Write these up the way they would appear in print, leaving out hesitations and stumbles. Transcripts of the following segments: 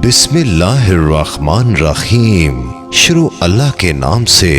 بسم اللہ الرحمن الرحیم۔ شروع اللہ کے نام سے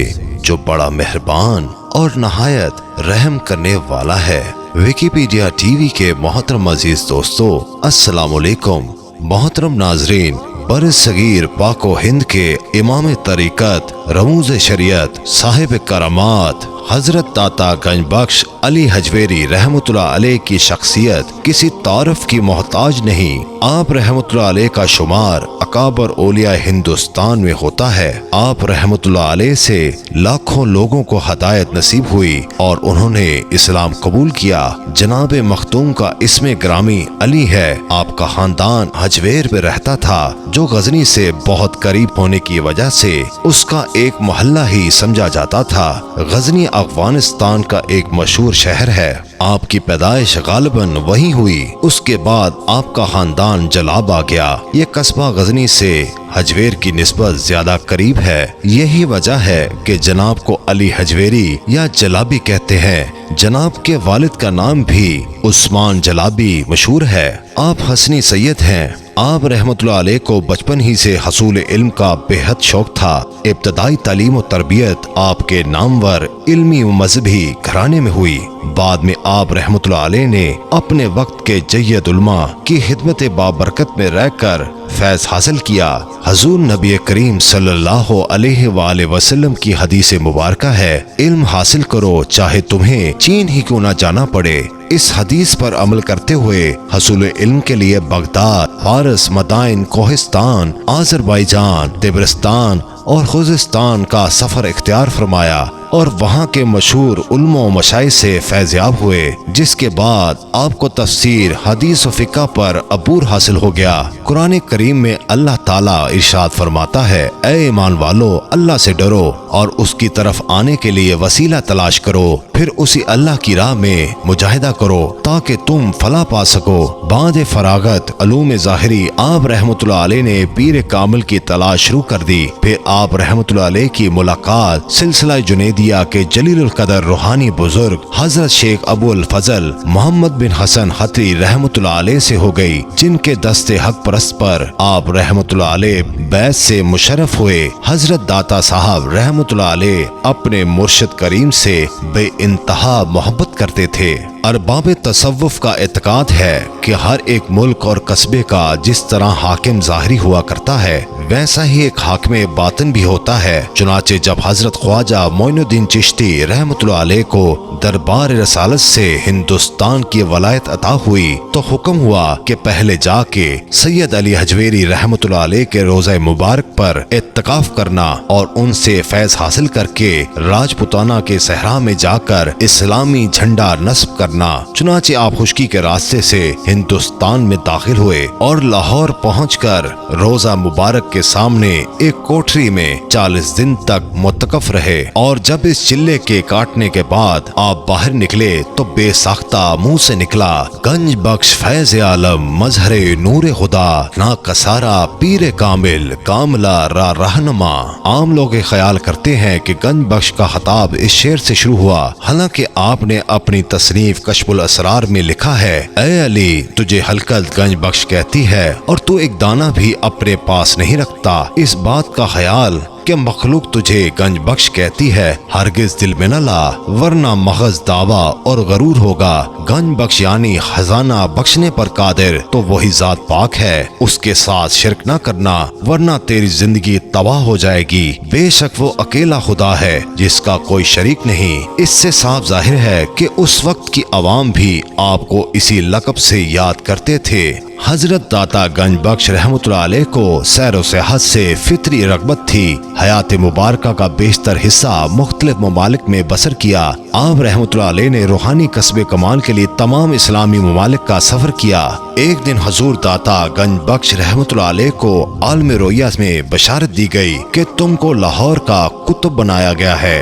جو بڑا مہربان اور نہایت رحم کرنے والا ہے۔ ویکیپیڈیا ٹی وی کے محترم عزیز دوستو، السلام علیکم۔ محترم ناظرین، بر صغیر پاک و ہند کے امام طریقت، رموز شریعت، صاحب کرامات حضرت داتا گنج بخش علی حجویری رحمۃ اللہ علیہ کی شخصیت کسی تعارف کی محتاج نہیں۔ آپ رحمۃ اللہ علیہ کا شمار اکابر اولیاء ہندوستان میں ہوتا ہے۔ آپ رحمۃ اللہ علیہ سے لاکھوں لوگوں کو ہدایت نصیب ہوئی اور انہوں نے اسلام قبول کیا۔ جناب مختوم کا اسم گرامی علی ہے۔ آپ کا خاندان حجویر میں رہتا تھا، جو غزنی سے بہت قریب ہونے کی وجہ سے اس کا ایک محلہ ہی سمجھا جاتا تھا۔ غزنی افغانستان کا ایک مشہور شہر ہے۔ آپ کی پیدائش غالباً وہیں ہوئی۔ اس کے بعد آپ کا خاندان جلاب آ گیا۔ یہ قصبہ غزنی سے حجویر کی نسبت زیادہ قریب ہے۔ یہی وجہ ہے کہ جناب کو علی حجویری یا جلابی کہتے ہیں۔ جناب کے والد کا نام بھی عثمان جلابی مشہور ہے۔ آپ حسنی سید ہیں۔ آپ رحمت اللہ علیہ کو بچپن ہی سے حصول علم کا بے حد شوق تھا۔ ابتدائی تعلیم و تربیت آپ کے نامور علمی و مذہبی گھرانے میں ہوئی۔ بعد میں آپ رحمت اللہ علیہ نے اپنے وقت کے جید علماء کی خدمت بابرکت میں رہ کر فیض حاصل کیا۔ حضور نبی کریم صلی اللہ علیہ وآلہ وسلم کی حدیث مبارکہ ہے، علم حاصل کرو چاہے تمہیں چین ہی کیوں نہ جانا پڑے۔ اس حدیث پر عمل کرتے ہوئے حصول علم کے لیے بغداد، فارس، مدائن، کوہستان، آذربائیجان، طبرستان اور خوزستان کا سفر اختیار فرمایا اور وہاں کے مشہور علماء و مشائخ سے فیضیاب ہوئے، جس کے بعد آپ کو تفسیر، حدیث و فقہ پر عبور حاصل ہو گیا۔ قرآن کریم میں اللہ تعالیٰ ارشاد فرماتا ہے، اے ایمان والو، اللہ سے ڈرو اور اس کی طرف آنے کے لیے وسیلہ تلاش کرو، پھر اسی اللہ کی راہ میں مجاہدہ کرو تاکہ تم فلاح پا سکو۔ بعد فراغت علوم ظاہری آپ رحمت اللہ علیہ نے پیر کامل کی تلاش شروع کر دی۔ پھر آپ رحمت اللہ علیہ کی ملاقات سلسلہ جنیدیہ کے جلیل القدر روحانی بزرگ حضرت شیخ ابو الفضل محمد بن حسن خطری رحمت اللہ علیہ سے ہو گئی، جن کے دست حق پرست پر آپ رحمت اللہ علیہ بیعت سے مشرف ہوئے۔ حضرت داتا صاحب رحمت اللہ علیہ اپنے مرشد کریم سے بے انتہا محبت کرتے تھے۔ ارباب تصوف کا اعتقاد ہے کہ ہر ایک ملک اور قصبے کا جس طرح حاکم ظاہری ہوا کرتا ہے، ویسا ہی ایک حاکم باطن بھی ہوتا ہے۔ چنانچہ جب حضرت خواجہ معین الدین چشتی رحمت اللہ علیہ کو دربار رسالت سے ہندوستان کی ولایت عطا ہوئی تو حکم ہوا کہ پہلے جا کے سید علی حجویری رحمت اللہ علیہ کے روضہ مبارک پر اعتکاف کرنا اور ان سے فیض حاصل کر کے راجپوتانہ کے صحرا میں جا کر اسلامی جھنڈا نصب کرنا۔ چنانچہ آپ خشکی کے راستے سے ہندوستان میں داخل ہوئے اور لاہور پہنچ کر روضہ مبارک کے سامنے ایک کوٹری میں 40 دن تک معتکف رہے، اور جب اس چلے کے کاٹنے کے بعد آپ باہر نکلے تو بے ساختہ منہ سے نکلا، گنج بخش فیض عالم مظہر نور خدا، نا کسارا پیر کامل کاملہ را رہنما۔ عام لوگ خیال کرتے ہیں کہ گنج بخش کا خطاب اس شعر سے شروع ہوا، حالانکہ آپ نے اپنی تصنیف کشف الاسرار میں لکھا ہے، اے علی تجھے حلقت گنج بخش کہتی ہے اور تو ایک دانہ بھی اپنے پاس نہیں رکھتا۔ اس بات کا خیال کہ مخلوق تجھے گنج بخش کہتی ہے ہرگز دل میں نہ لا، ورنہ محض دعویٰ اور غرور ہوگا۔ گنج بخش یعنی خزانہ بخشنے پر قادر تو وہی ذات پاک ہے، اس کے ساتھ شرک نہ کرنا ورنہ تیری زندگی تباہ ہو جائے گی۔ بے شک وہ اکیلا خدا ہے جس کا کوئی شریک نہیں۔ اس سے صاف ظاہر ہے کہ اس وقت کی عوام بھی آپ کو اسی لقب سے یاد کرتے تھے۔ حضرت داتا گنج بخش رحمت اللہ علیہ کو سیر و سیاحت سے فطری رغبت تھی۔ حیات مبارکہ کا بیشتر حصہ مختلف ممالک میں بسر کیا۔ آپ رحمت اللہ علیہ نے روحانی کسب کمال کے لیے تمام اسلامی ممالک کا سفر کیا۔ ایک دن حضور داتا گنج بخش رحمت اللہ علیہ کو عالم رویہ میں بشارت دی گئی کہ تم کو لاہور کا قطب بنایا گیا ہے۔